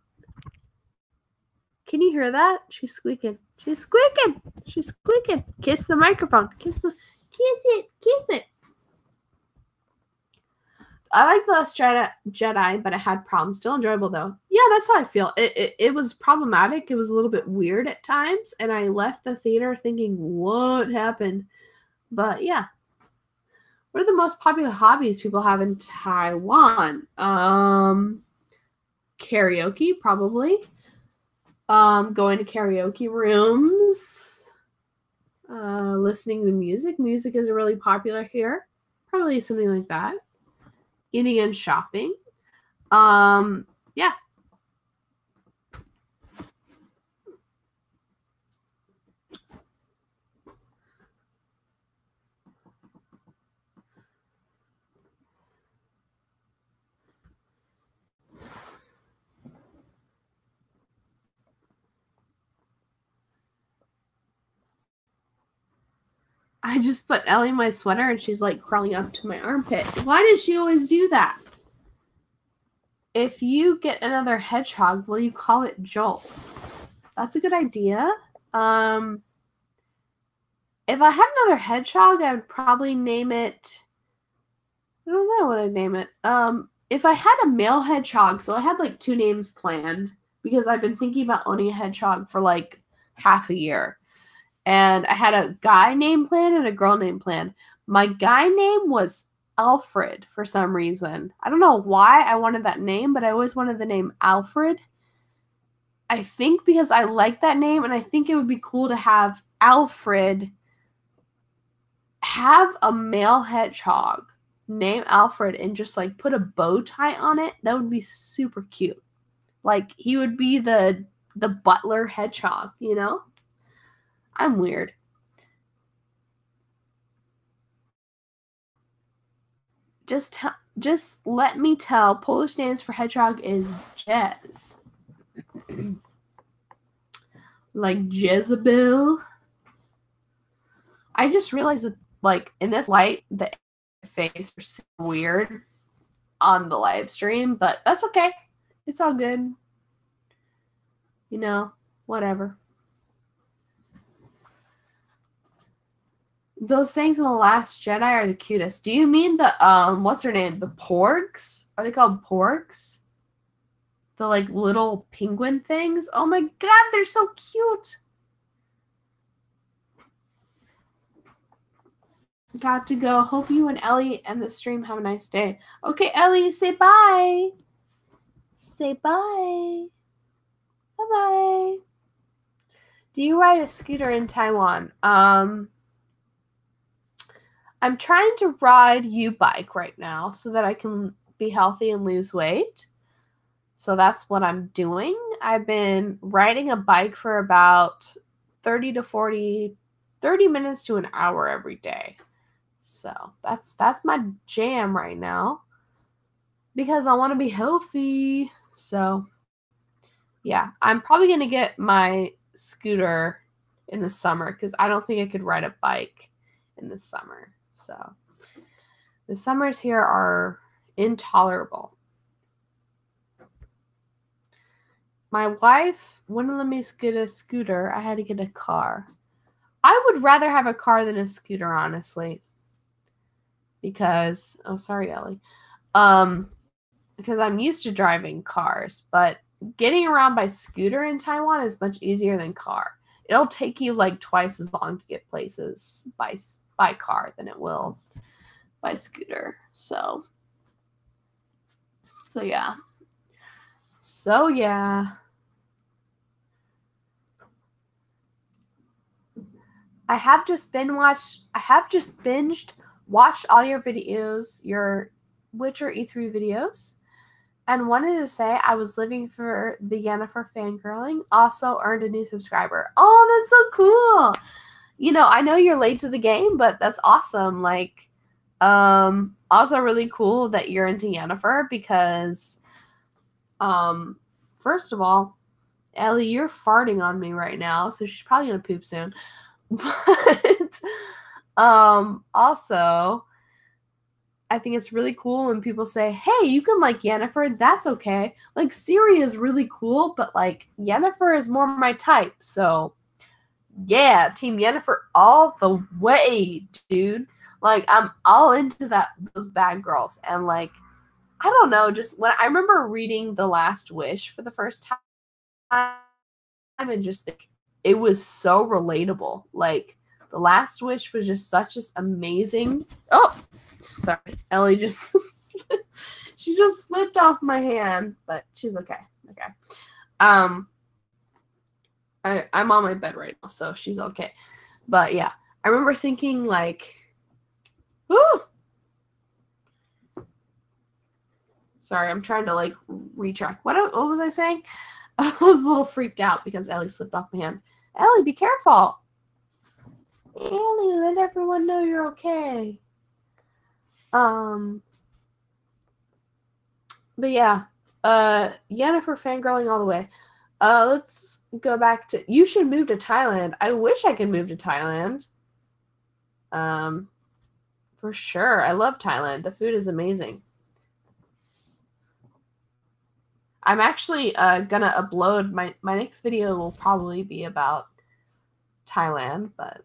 Can you hear that? She's squeaking. She's squeaking. She's squeaking. Kiss the microphone. Kiss it. Kiss it. I like The Last Jedi, but it had problems. Still enjoyable, though. Yeah, that's how I feel. It was problematic. It was a little bit weird at times, and I left the theater thinking, what happened? But, yeah. What are the most popular hobbies people have in Taiwan? Karaoke, probably. Going to karaoke rooms. Listening to music. Music is really popular here. Probably something like that. Eating and shopping. Yeah. I just put Ellie in my sweater and she's like crawling up to my armpit. Why does she always do that? If you get another hedgehog, will you call it Joel? That's a good idea. If I had another hedgehog, I would probably name it... I don't know what I'd name it. If I had a male hedgehog, so I had like 2 names planned because I've been thinking about owning a hedgehog for like half a year. And I had a guy name plan and a girl name plan. My guy name was Alfred for some reason. I don't know why I wanted that name, but I always wanted the name Alfred. I think because I like that name, and I think it would be cool to have Alfred have a male hedgehog named Alfred and just like put a bow tie on it. That would be super cute. Like he would be the butler hedgehog, you know? I'm weird. Just let me tell. Polish names for hedgehog is Jez. Like Jezebel. I just realized that, like, in this light, the face are super weird on the live stream, but that's okay. It's all good. You know, whatever. Those things in The Last Jedi are the cutest. Do you mean the, what's her name? The porgs? Are they called porgs? The, like, little penguin things? Oh my god, they're so cute! got to go. Hope you and Ellie and the stream have a nice day. Okay, Ellie, say bye. Say bye. Bye-bye. Do you ride a scooter in Taiwan? I'm trying to ride U-bike right now so that I can be healthy and lose weight. So that's what I'm doing. I've been riding a bike for about 30 minutes to an hour every day. So that's my jam right now because I want to be healthy. So yeah, I'm probably going to get my scooter in the summer because I don't think I could ride a bike in the summer. So the summers here are intolerable. My wife wouldn't let me get a scooter. I had to get a car. I would rather have a car than a scooter, honestly. Because, oh, sorry, Ellie. Because I'm used to driving cars, but getting around by scooter in Taiwan is much easier than car. It'll take you like twice as long to get places by car than it will by scooter. So yeah. So yeah. I have just binged watched all your videos, your Witcher E3 videos, and wanted to say I was living for the Yennefer fangirling. Also earned a new subscriber. Oh, that's so cool. You know, I know you're late to the game, but that's awesome. Like, also really cool that you're into Yennefer because, first of all, Ellie, you're farting on me right now, so she's probably gonna poop soon. But also, I think it's really cool when people say, hey, you can like Yennefer, that's okay. Like, Ciri is really cool, but like, Yennefer is more my type. So, yeah, Team Yennefer all the way, dude. Like, I'm all into those bad girls. And like, I don't know, just when I remember reading The Last Wish for the first time and just like, it was so relatable. Like, The Last Wish was just such an amazing. Oh, sorry, Ellie just she just slipped off my hand, but she's okay. Okay. I'm on my bed right now, so she's okay. But yeah, I remember thinking like, whoo. Sorry, I'm trying to like retract. What was I saying? I was a little freaked out because Ellie slipped off my hand. Ellie, be careful. Ellie, let everyone know you're okay. But yeah, Yennefer fangirling all the way. Let's go back to, you should move to Thailand. I wish I could move to Thailand. For sure. I love Thailand. The food is amazing. I'm actually gonna upload my next video will probably be about Thailand, but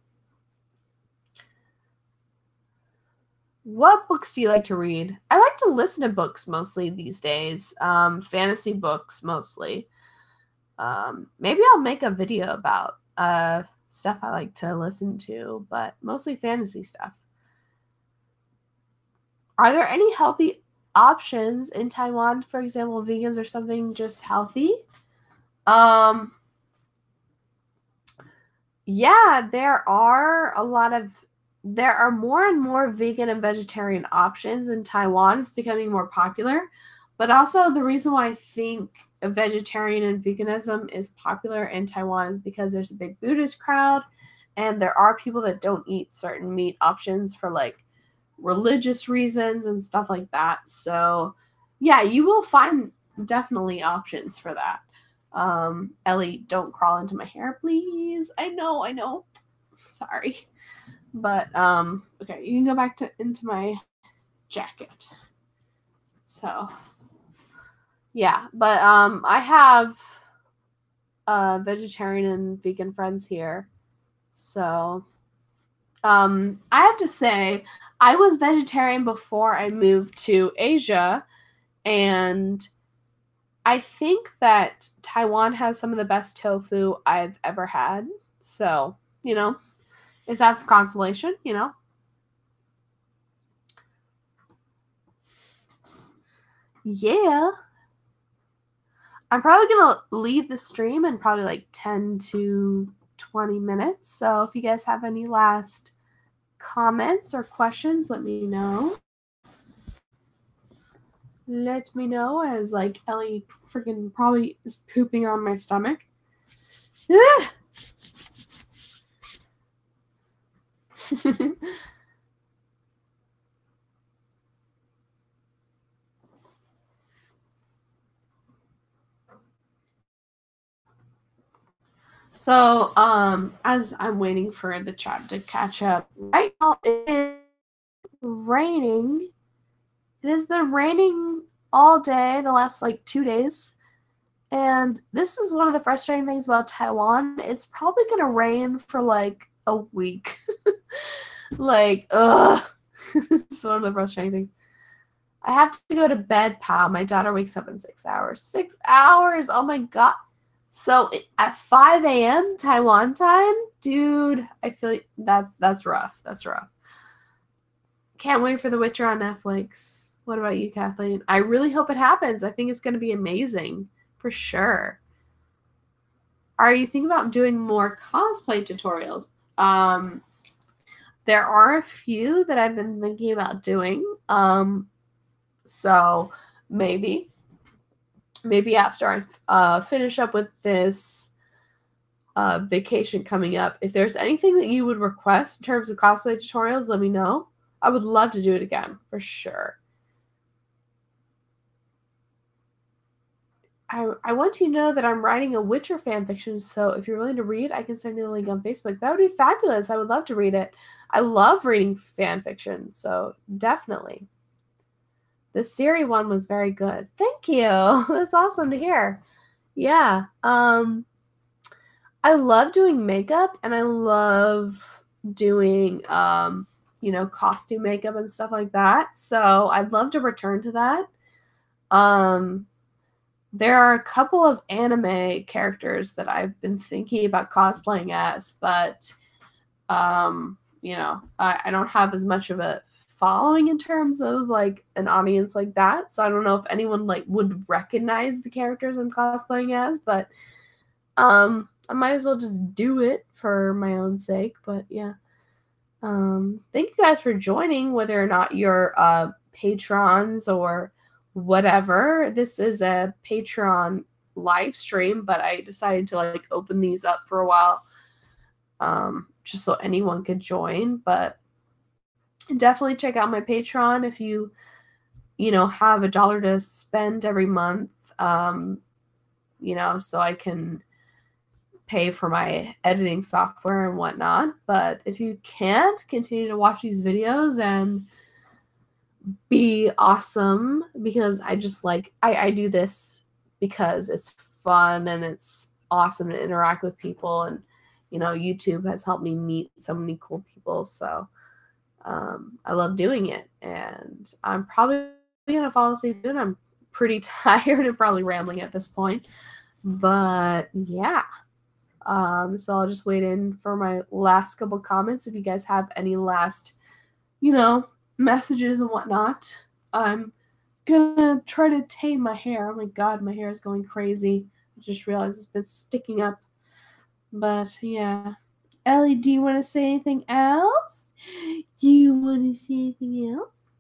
what books do you like to read? I like to listen to books mostly these days. Fantasy books mostly. Maybe I'll make a video about stuff I like to listen to, but mostly fantasy stuff. Are there any healthy options in Taiwan? For example, vegans or something just healthy? Yeah, there are more and more vegan and vegetarian options in Taiwan. It's becoming more popular. But also the reason why I think vegetarian and veganism is popular in Taiwan is because there's a big Buddhist crowd and there are people that don't eat certain meat options for like religious reasons and stuff like that. So yeah, you will find definitely options for that. Ellie, don't crawl into my hair, please. I know. Sorry. But okay, you can go back into my jacket. So yeah, but I have vegetarian and vegan friends here. So I have to say I was vegetarian before I moved to Asia, and I think that Taiwan has some of the best tofu I've ever had. So, if that's a consolation, yeah. I'm probably going to leave the stream in probably like 10 to 20 minutes. So if you guys have any last comments or questions, let me know. Let me know, as like Ellie freaking probably is pooping on my stomach. So, as I'm waiting for the chat to catch up, right now it is raining. It has been raining all day the last like 2 days. And this is one of the frustrating things about Taiwan. It's probably gonna rain for like a week. Like, ugh. It's one of the frustrating things. I have to go to bed, pal. My daughter wakes up in 6 hours. 6 hours! Oh my god. So at 5 a.m. Taiwan time, dude, I feel like that's rough. That's rough. Can't wait for The Witcher on Netflix. What about you, Kathleen? I really hope it happens. I think it's going to be amazing for sure. Are you thinking about doing more cosplay tutorials? There are a few that I've been thinking about doing. So maybe after I finish up with this vacation coming up, if there's anything that you would request in terms of cosplay tutorials, let me know. I would love to do it again for sure. I want you to know that I'm writing a Witcher fanfiction, so if you're willing to read, I can send you the link on Facebook. That would be fabulous. I would love to read it. I love reading fanfiction, so definitely. The Siri one was very good. Thank you. That's awesome to hear. Yeah. I love doing makeup, and I love doing costume makeup and stuff like that. So I'd love to return to that. There are a couple of anime characters that I've been thinking about cosplaying as, but I don't have as much of a following in terms of like an audience like that. So I don't know if anyone like would recognize the characters I'm cosplaying as, but I might as well just do it for my own sake. But yeah. Thank you guys for joining, whether or not you're patrons or whatever. This is a Patreon live stream, but I decided to like open these up for a while, just so anyone could join. But definitely check out my Patreon if you have $1 to spend every month, so I can pay for my editing software and whatnot. But if you can't, continue to watch these videos and be awesome, because I just like I do this because it's fun and it's awesome to interact with people, and YouTube has helped me meet so many cool people. So I love doing it, and I'm probably gonna fall asleep soon. I'm pretty tired and probably rambling at this point, but yeah. So I'll just wait in for my last couple comments. If you guys have any last, messages and whatnot. I'm gonna try to tame my hair. Oh my god, my hair is going crazy. I just realized it's been sticking up. But yeah. Ellie, do you want to say anything else? Do you want to say anything else?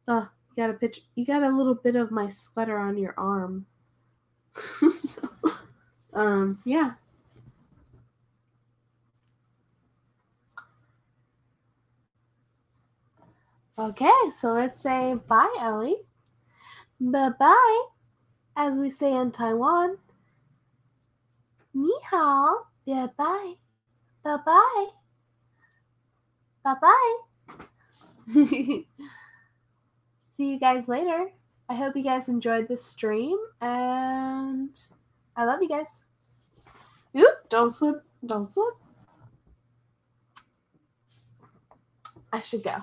Oh, you got a little bit of my sweater on your arm. So, yeah. Okay, so let's say bye, Ellie. Bye-bye, as we say in Taiwan. Ni hao. Bye-bye. Bye-bye. Bye-bye. See you guys later. I hope you guys enjoyed this stream, and I love you guys. Oop, don't slip. Don't slip. I should go.